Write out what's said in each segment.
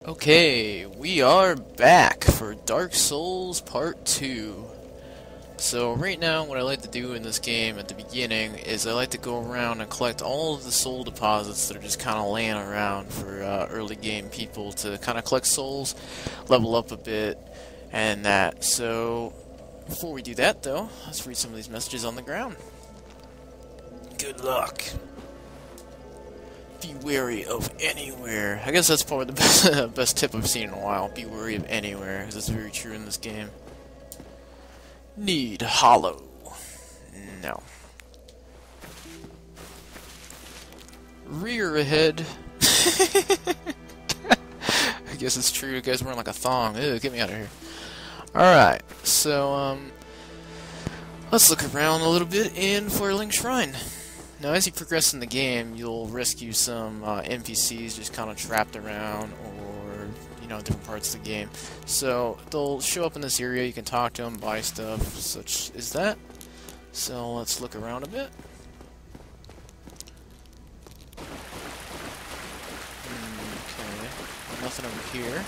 Okay, we are back for Dark Souls Part 2. So right now what I like to do in this game at the beginning is I like to go around and collect all of the soul deposits that are just kind of laying around for early game people to kind of collect souls, level up a bit, and that. So before we do that though, let's read some of these messages on the ground. Good luck. Be wary of anywhere. I guess that's probably the best tip I've seen in a while. Be wary of anywhere, because it's very true in this game. Need hollow. No. Rear ahead. I guess it's true. You guys wearing like a thong. Ew, get me out of here. Alright, so, let's look around a little bit in Flareling Shrine. Now, as you progress in the game, you'll rescue some NPCs just kind of trapped around, or, you know, different parts of the game. So, they'll show up in this area, you can talk to them, buy stuff, such as that. So, let's look around a bit. Okay, nothing over here.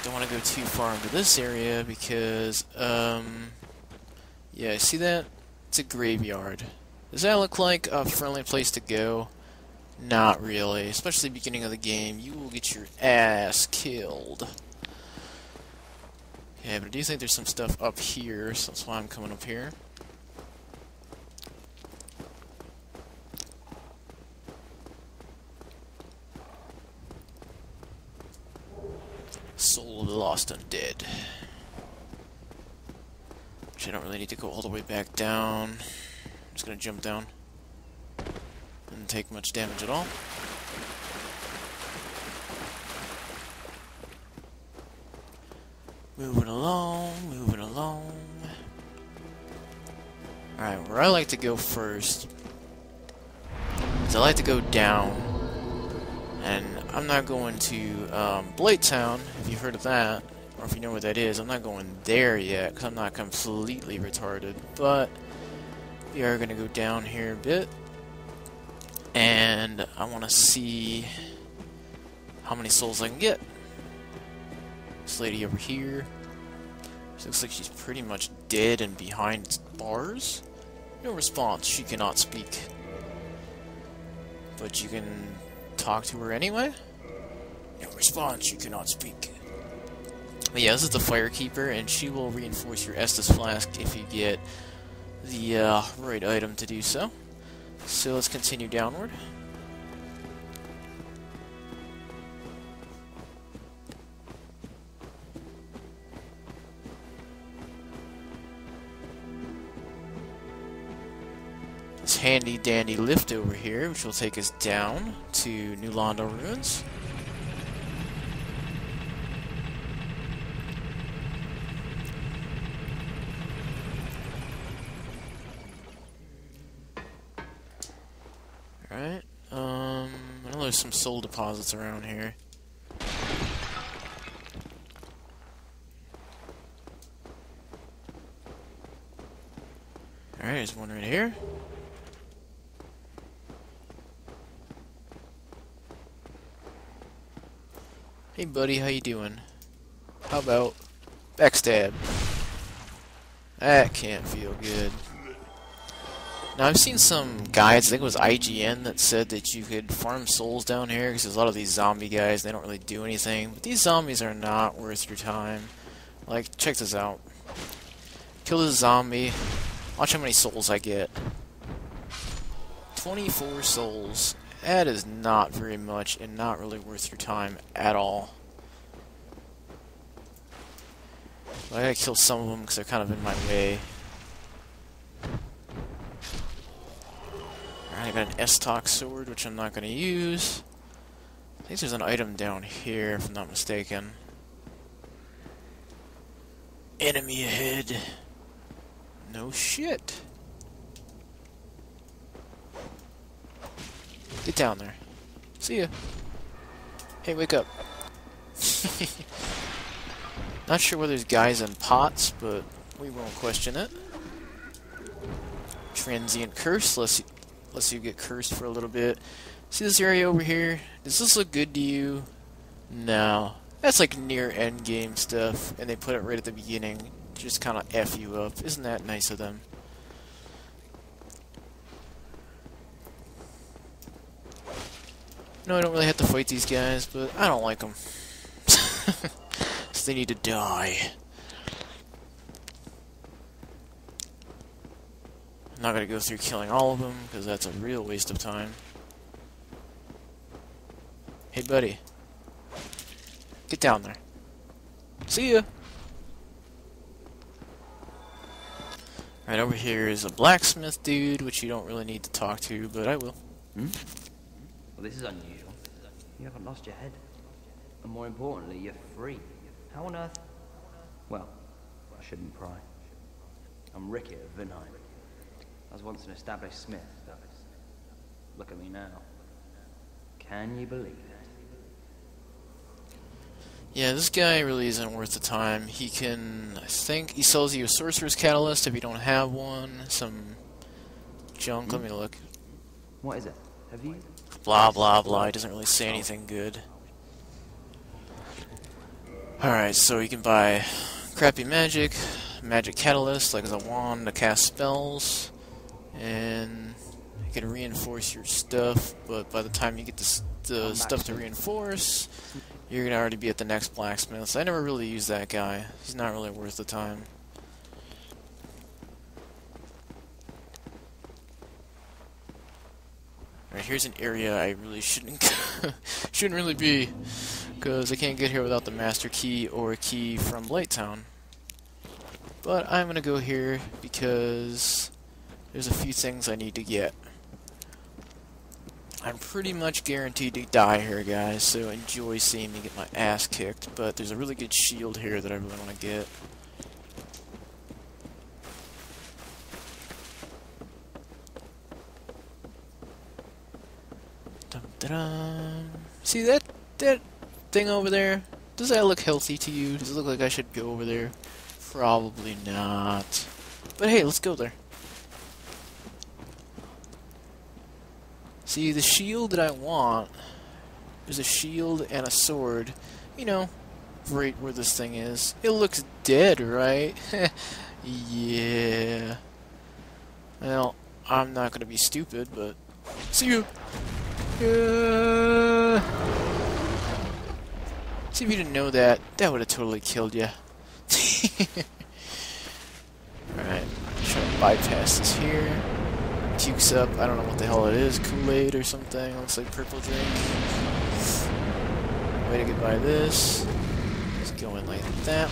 Don't want to go too far into this area because, yeah, see that? It's a graveyard. Does that look like a friendly place to go? Not really. Especially beginning of the game. You will get your ass killed. Yeah, but I do think there's some stuff up here, so that's why I'm coming up here. Soul of the Lost Undead. I don't really need to go all the way back down. I'm just gonna jump down. Didn't take much damage at all. Moving along, moving along. Alright, where I like to go first is I like to go down. And I'm not going to Blade Town, if you've heard of that. Or if you know what that is. I'm not going there yet, because I'm not completely retarded. But we are going to go down here a bit. And I want to see how many souls I can get. This lady over here. She looks like she's pretty much dead and behind bars. No response. She cannot speak. But you can talk to her anyway. No response. She cannot speak. But yeah, this is the Firekeeper, and she will reinforce your Estus Flask if you get the right item to do so. So let's continue downward. This handy dandy lift over here, which will take us down to New Londo Ruins. Alright, I know there's some soul deposits around here. Alright, there's one right here. Hey buddy, how you doing? How about backstab? That can't feel good. Now, I've seen some guides, I think it was IGN, that said that you could farm souls down here, because there's a lot of these zombie guys, they don't really do anything. But these zombies are not worth your time. Like, check this out. Kill this zombie, watch how many souls I get. 24 souls. That is not very much, and not really worth your time at all. I gotta kill some of them, because they're kind of in my way. I got an S-Talk sword, which I'm not going to use. I think there's an item down here, if I'm not mistaken. Enemy ahead. No shit. Get down there. See ya. Hey, wake up. Not sure whether there's guys in pots, but we won't question it. Transient curse. Lets you get cursed for a little bit. See this area over here? Does this look good to you? No. That's like near end game stuff, and they put it right at the beginning to just kind of F you up. Isn't that nice of them? No, I don't really have to fight these guys, but I don't like them. So they need to die. I'm not going to go through killing all of them, because that's a real waste of time. Hey, buddy. Get down there. See ya! Right, over here is a blacksmith dude, which you don't really need to talk to, but I will. Hmm? Well, this is unusual. You haven't lost your head. And more importantly, you're free. How on earth? Well, I shouldn't pry. I'm Ricky of Vinheim. I was once an established smith. Look at me now. Can you believe it? Yeah, this guy really isn't worth the time. He can, I think, he sells you a sorcerer's catalyst if you don't have one. Some junk, let me look. What is it? Have you? Blah, blah, blah. He doesn't really say anything good. Alright, so you can buy crappy magic, magic catalyst, like a wand to cast spells, and you can reinforce your stuff, but by the time you get the stuff to reinforce, you're going to already be at the next blacksmith. So I never really use that guy. He's not really worth the time. Alright, here's an area I really shouldn't really be, because I can't get here without the master key or a key from Blighttown. But I'm going to go here because there's a few things I need to get. I'm pretty much guaranteed to die here, guys, so enjoy seeing me get my ass kicked. But there's a really good shield here that I really want to get. Dun, dun, dun. See that thing over there? Does that look healthy to you? Does it look like I should go over there? Probably not. But hey, let's go there. See, the shield that I want, there's a shield and a sword, you know, right where this thing is. It looks dead, right? Yeah. Well, I'm not going to be stupid, but see you. See, if you didn't know that, that would have totally killed you. Alright, try to bypass this here. Pukes up, I don't know what the hell it is, Kool-Aid or something, looks like purple drink. Way to get by this. Just go in like that,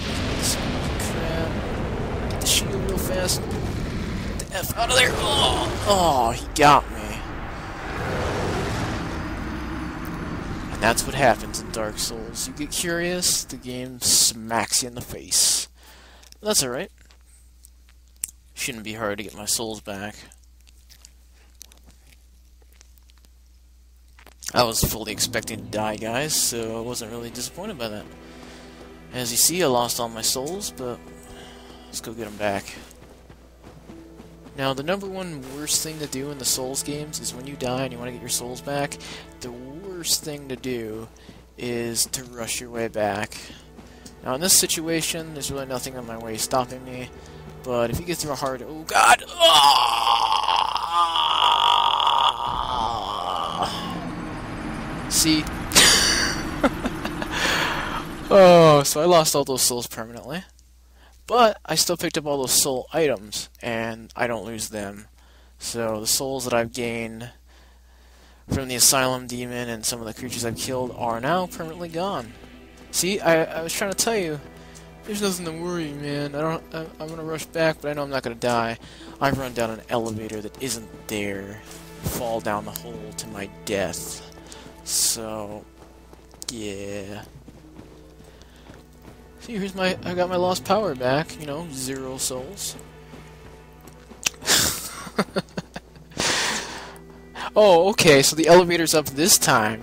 crap. Get the shield real fast. Get the F out of there! Oh, he got me. And that's what happens in Dark Souls. You get curious, the game smacks you in the face. That's alright. Shouldn't be hard to get my souls back. I was fully expecting to die, guys, so I wasn't really disappointed by that. As you see, I lost all my souls, but let's go get them back. Now, the number one worst thing to do in the Souls games is when you die and you want to get your souls back, the worst thing to do is to rush your way back. Now, in this situation, there's really nothing in my way stopping me, but if you get through a hard... Oh, God! See? Oh, so I lost all those souls permanently. But I still picked up all those soul items, and I don't lose them. So the souls that I've gained from the Asylum Demon and some of the creatures I've killed are now permanently gone. See, I was trying to tell you, there's nothing to worry, man. I'm gonna rush back, but I know I'm not gonna die. I've run down an elevator that isn't there, fall down the hole to my death. So, yeah. See, here's I got my lost power back, you know, 0 souls. Oh, okay, so the elevator's up this time.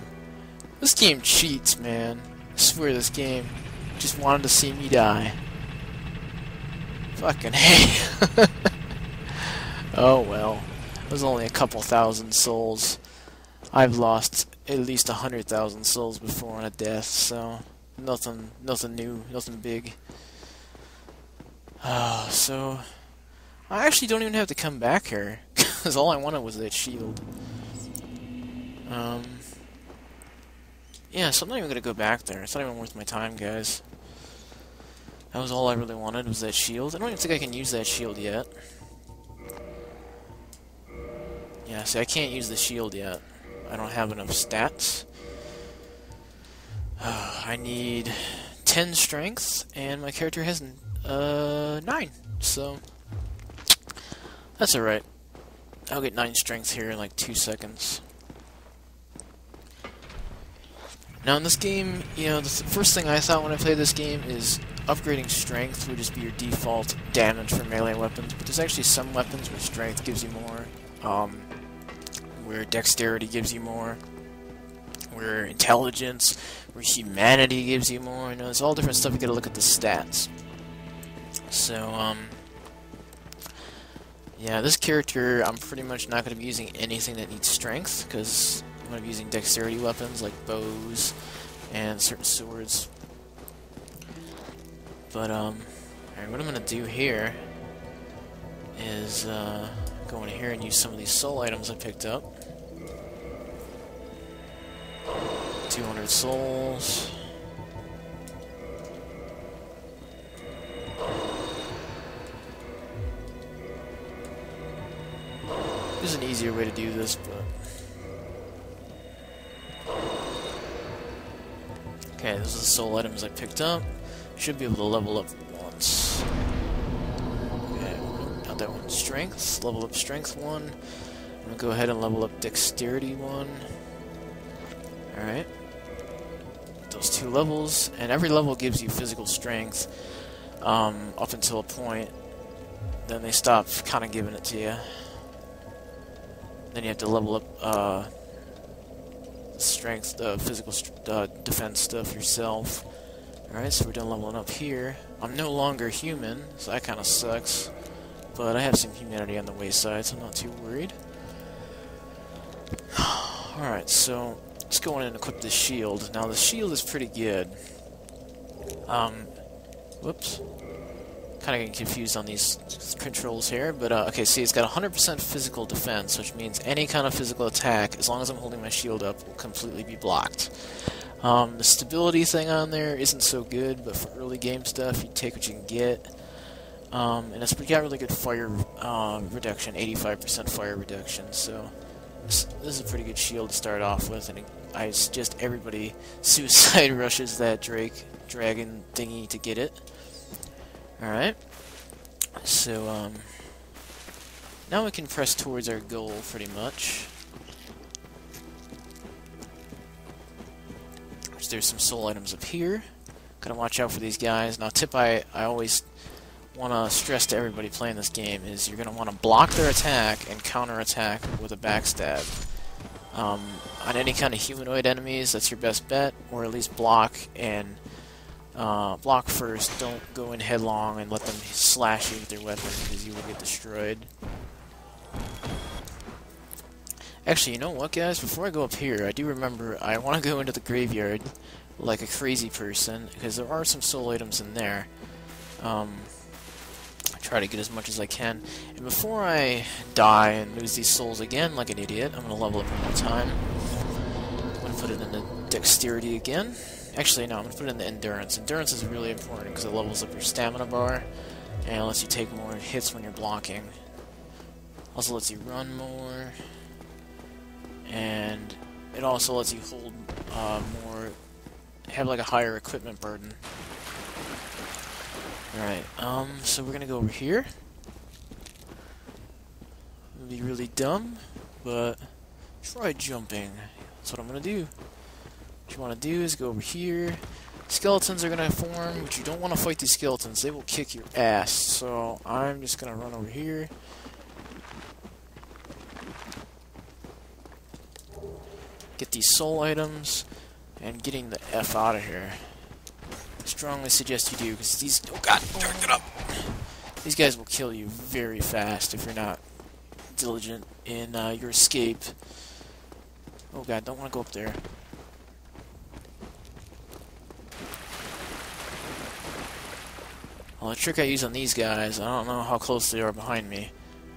This game cheats, man. I swear this game just wanted to see me die. Fucking hey. Oh well. It was only a couple thousand souls. I've lost at least 100,000 souls before on a death, so nothing new, nothing big. So I actually don't even have to come back here, because all I wanted was that shield. Yeah, so I'm not even gonna go back there. It's not even worth my time, guys. That was all I really wanted, was that shield. I don't even think I can use that shield yet. Yeah, see, I can't use the shield yet. I don't have enough stats. I need 10 strength, and my character has 9. So that's alright. I'll get 9 strength here in like 2 seconds. Now in this game, you know, the first thing I thought when I played this game is upgrading strength would just be your default damage for melee weapons, but there's actually some weapons where strength gives you more, where dexterity gives you more, where intelligence, where humanity gives you more. You know, there's all different stuff. You gotta look at the stats. So, yeah, this character, I'm pretty much not gonna be using anything that needs strength, because I'm going to be using dexterity weapons like bows and certain swords. But, alright, what I'm going to do here is go in here and use some of these soul items I picked up. 200 souls. There's an easier way to do this, but... Okay, those are the soul items I picked up. Should be able to level up once. Okay, not that one. Strength. Level up strength 1. I'm gonna go ahead and level up dexterity 1. Alright. Those 2 levels. And every level gives you physical strength up until a point. Then they stop kind of giving it to you. Then you have to level up strength, physical defense stuff yourself. Alright, so we're done leveling up here. I'm no longer human, so that kind of sucks. But I have some humanity on the wayside, so I'm not too worried. Alright, so let's go in and equip this shield. Now, the shield is pretty good. Whoops. Kind of getting confused on these controls here, but okay, see, it's got 100% physical defense, which means any kind of physical attack, as long as I'm holding my shield up, will completely be blocked. The stability thing on there isn't so good, but for early game stuff, you take what you can get. And it's got really good fire reduction, 85% fire reduction, so this is a pretty good shield to start off with, and I suggest everybody suicide rushes that dragon thingy to get it. Alright, so, now we can press towards our goal, pretty much. There's some soul items up here. Gotta watch out for these guys. Now, tip I always want to stress to everybody playing this game is you're gonna want to block their attack and counter-attack with a backstab. On any kind of humanoid enemies, that's your best bet, or at least block and block first. Don't go in headlong and let them slash you with their weapon, because you will get destroyed. Actually, you know what, guys? Before I go up here, I do remember I want to go into the graveyard like a crazy person, because there are some soul items in there. I try to get as much as I can. And before I die and lose these souls again like an idiot, I'm going to level up one more time. I'm going to put it into dexterity again. Actually, no, I'm going to put it in the endurance. Endurance is really important because it levels up your stamina bar and lets you take more hits when you're blocking. Also lets you run more. And it also lets you hold more, have like a higher equipment burden. Alright, so we're gonna go over here. It'll be really dumb, but try jumping. That's what I'm gonna do. What you wanna do is go over here. Skeletons are gonna form, but you don't wanna fight these skeletons. They will kick your ass. So I'm just gonna run over here. Get these soul items, and getting the F out of here. I strongly suggest you do, because these... Oh god, get up! These guys will kill you very fast if you're not diligent in your escape. Oh god, don't want to go up there. Well, the trick I use on these guys, I don't know how close they are behind me.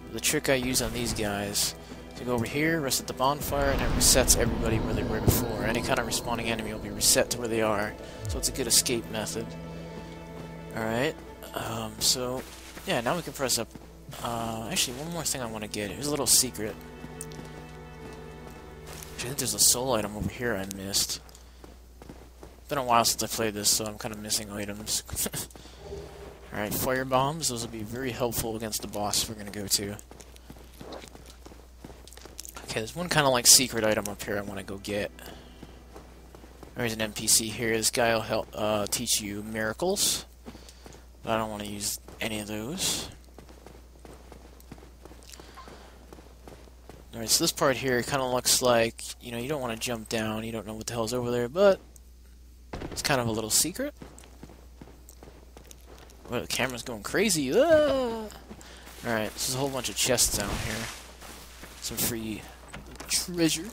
But the trick I use on these guys is to go over here, rest at the bonfire, and it resets everybody where they were before. Any kind of respawning enemy will be reset to where they are. So it's a good escape method. Alright, so, yeah, now we can press up. Actually, one more thing I want to get. Here's a little secret. Actually, I think there's a soul item over here I missed. It's been a while since I played this, so I'm kind of missing items. Alright, fire bombs. Those will be very helpful against the boss we're going to go to. Okay, there's one kind of like secret item up here I want to go get. There's an NPC here. This guy will help teach you miracles. But I don't want to use any of those. Alright, so this part here kind of looks like, you know, you don't want to jump down. You don't know what the hell's over there, but it's kind of a little secret. Well, the camera's going crazy. Ah! Alright, this is a whole bunch of chests down here. Some free treasure.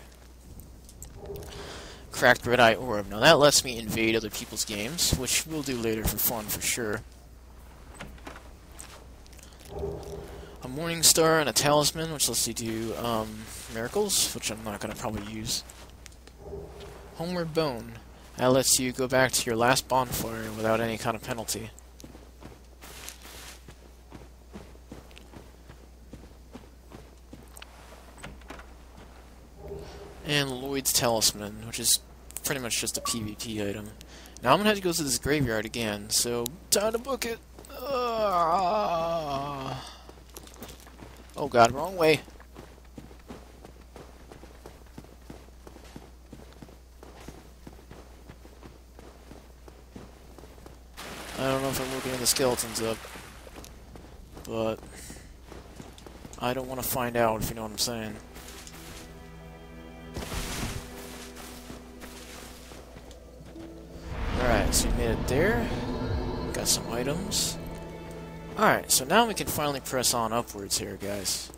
Cracked red eye orb. Now that lets me invade other people's games, which we'll do later for fun for sure. A morning star and a talisman, which lets you do miracles, which I'm not going to probably use. Homeward bone. That lets you go back to your last bonfire without any kind of penalty. And Lloyd's Talisman, which is pretty much just a PvP item. Now I'm going to have to go to this graveyard again, so time to book it. Oh god, wrong way. I don't know if I'm looking the skeletons up, but I don't want to find out, if you know what I'm saying. Alright, so we made it there. Got some items. Alright, so now we can finally press on upwards here, guys.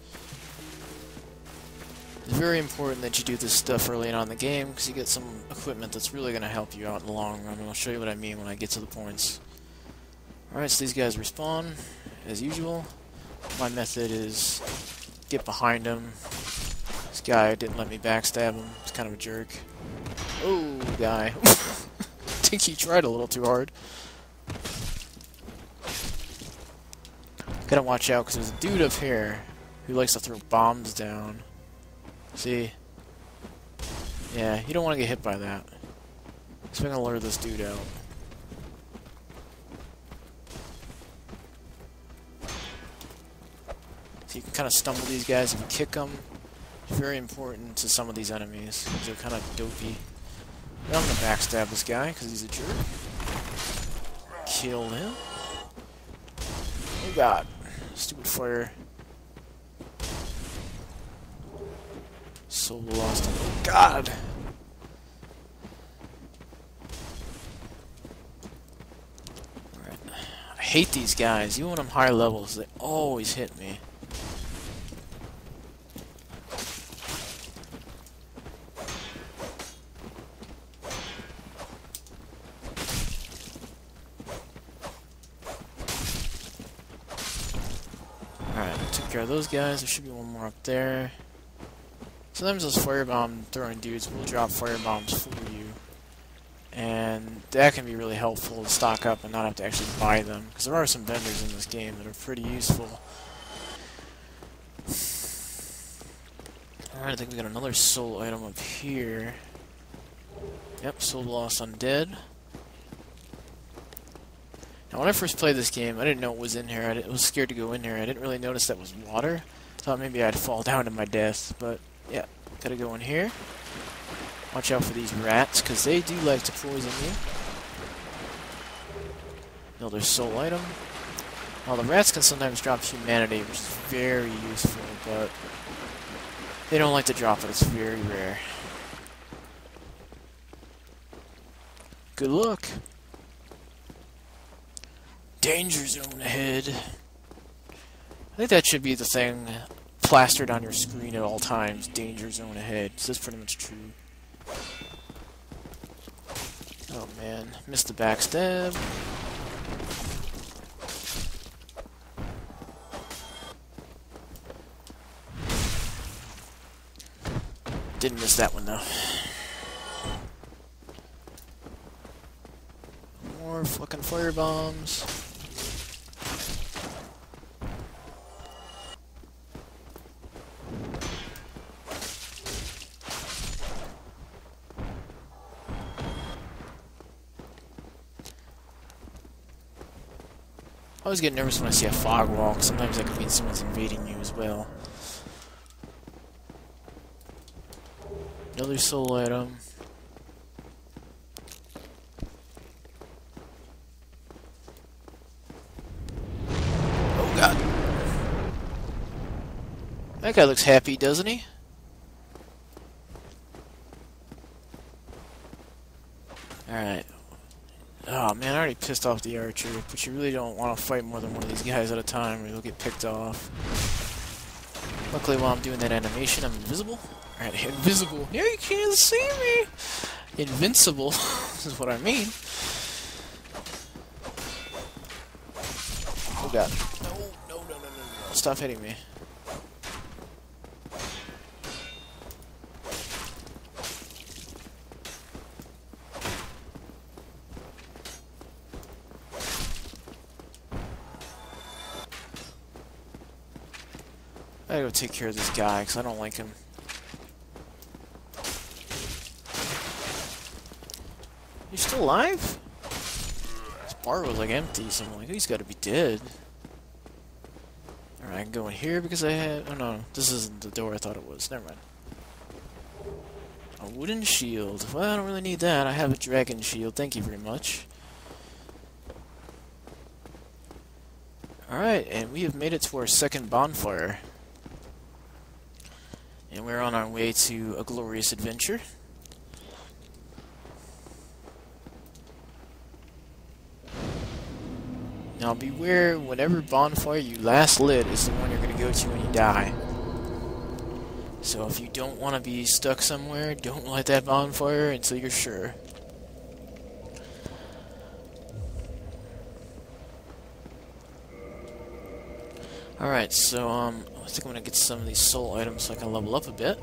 It's very important that you do this stuff early on in the game, because you get some equipment that's really going to help you out in the long run, and I'll show you what I mean when I get to the points. Alright, so these guys respawn, as usual. My method is get behind him. This guy didn't let me backstab him. He's kind of a jerk. Oh, guy. I think he tried a little too hard. Gotta watch out, because there's a dude up here who likes to throw bombs down. See? Yeah, you don't want to get hit by that. So I'm gonna lure this dude out. So you can kind of stumble these guys if you kick them. It's very important to some of these enemies, because they're kind of dopey. Now I'm gonna backstab this guy, because he's a jerk. Kill him. Oh god. Stupid fire. So lost. Oh god! Alright. I hate these guys. Even when I'm higher levels, they always hit me. Took care of those guys. There should be one more up there. Sometimes those firebomb throwing dudes will drop firebombs for you. And that can be really helpful to stock up and not have to actually buy them. Because there are some vendors in this game that are pretty useful. Alright, I think we got another soul item up here. Yep, Soul Lost Undead. Now, when I first played this game, I didn't know what was in here. I was scared to go in here. I didn't really notice that was water. Thought maybe I'd fall down to my death, but yeah, gotta go in here. Watch out for these rats, because they do like to poison you. Another soul item. Well, the rats can sometimes drop humanity, which is very useful, but they don't like to drop it. It's very rare. Good luck. Danger zone ahead. I think that should be the thing plastered on your screen at all times, danger zone ahead. So that's pretty much true. Oh man, missed the backstab. Didn't miss that one though. More fucking fire bombs. I always get nervous when I see a fog wall, 'cause sometimes that could mean someone's invading you as well. Another soul item. Oh god. That guy looks happy, doesn't he? Alright. Oh man, I already pissed off the archer, but you really don't want to fight more than one of these guys at a time or you'll get picked off. Luckily while I'm doing that animation, I'm invisible. Alright, invisible. Yeah, you can't see me! Invincible is what I mean. Oh god. No. Stop hitting me. I gotta go take care of this guy, because I don't like him. You still alive? This bar was like empty, so I'm like, he's gotta be dead. Alright, I can go in here because I had... Oh no, this isn't the door I thought it was. Never mind. A wooden shield. Well, I don't really need that. I have a dragon shield. Thank you very much. Alright, and we have made it to our second bonfire. And we're on our way to a glorious adventure. Now beware, whatever bonfire you last lit is the one you're going to go to when you die. So if you don't want to be stuck somewhere, don't light that bonfire until you're sure. Alright, so I think I'm going to get some of these soul items so I can level up a bit.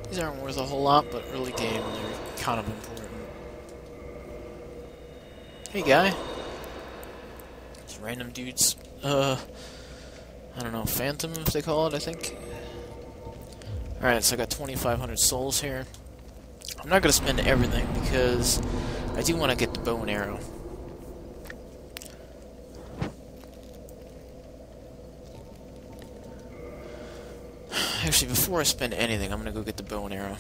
These aren't worth a whole lot, but early game they're kind of important. Hey guy. These random dudes, I don't know, Phantom if they call it, I think. Alright, so I got 2,500 souls here. I'm not going to spend everything because I do want to get the bow and arrow. Actually, before I spend anything, I'm going to go get the bow and arrow.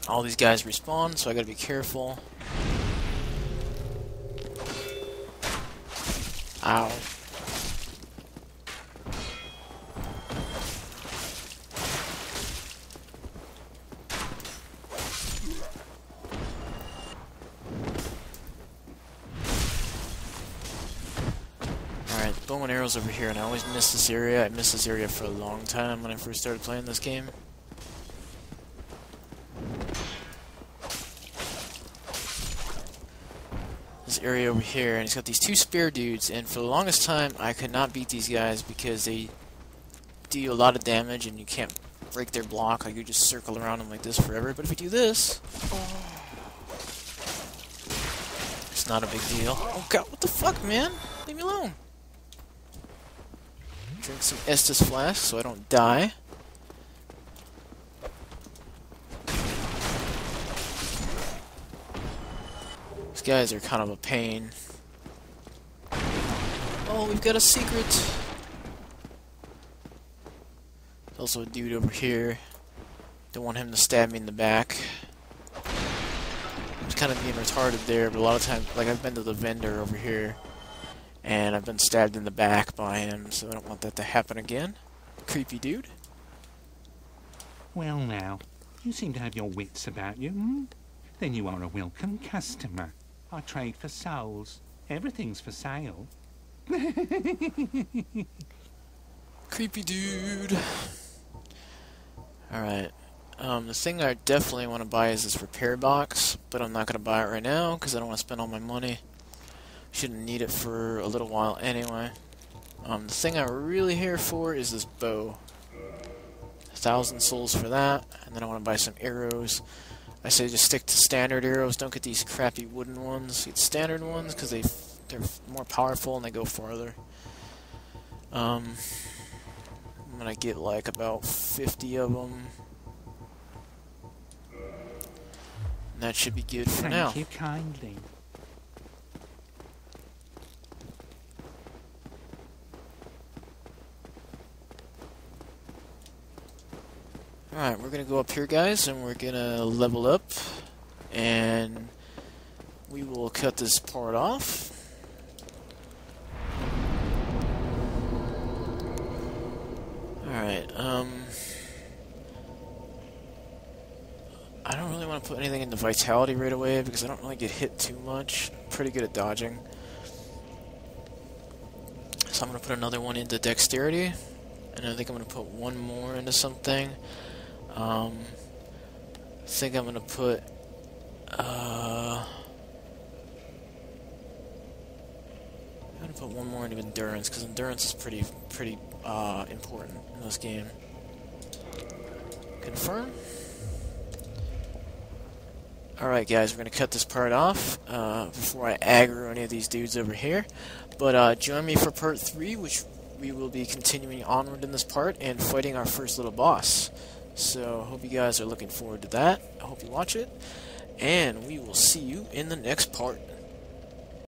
All these guys respawn, so I got to be careful. Ow. Alright, bow and arrows over here, and I always miss this area. I missed this area for a long time when I first started playing this game. This area over here, and he's got these two spear dudes, and for the longest time I could not beat these guys because they deal a lot of damage and you can't break their block. Like, you just circle around them like this forever. But if you do this, it's not a big deal. Oh god, what the fuck, man? Leave me alone. Drink some Estus Flask so I don't die. These guys are kind of a pain. Oh, we've got a secret. There's also a dude over here. Don't want him to stab me in the back. I was kind of being retarded there, but a lot of times, like, I've been to the vendor over here, and I've been stabbed in the back by him, so I don't want that to happen again. Creepy dude. Well now, you seem to have your wits about you, hmm? Then you are a welcome customer. I trade for souls. Everything's for sale. Creepy dude. Alright. The thing I definitely want to buy is this repair box, but I'm not going to buy it right now because I don't want to spend all my money. Shouldn't need it for a little while anyway. The thing I'm really here for is this bow. 1,000 souls for that, and then I want to buy some arrows. I say just stick to standard arrows, don't get these crappy wooden ones. Get standard ones because they're more powerful and they go farther. I'm going to get like about 50 of them. And that should be good for now. Thank you kindly. Alright, we're gonna go up here, guys, and we're gonna level up, and we will cut this part off. Alright, I don't really want to put anything into vitality right away because I don't really get hit too much. I'm pretty good at dodging. So I'm gonna put another one into dexterity, and I think I'm gonna put one more into something. I think I'm gonna put one more into endurance because endurance is pretty important in this game. Confirm. Alright guys, we're gonna cut this part off before I aggro any of these dudes over here. But join me for part 3, which we will be continuing onward in this part and fighting our first little boss. So, I hope you guys are looking forward to that. I hope you watch it. And we will see you in the next part.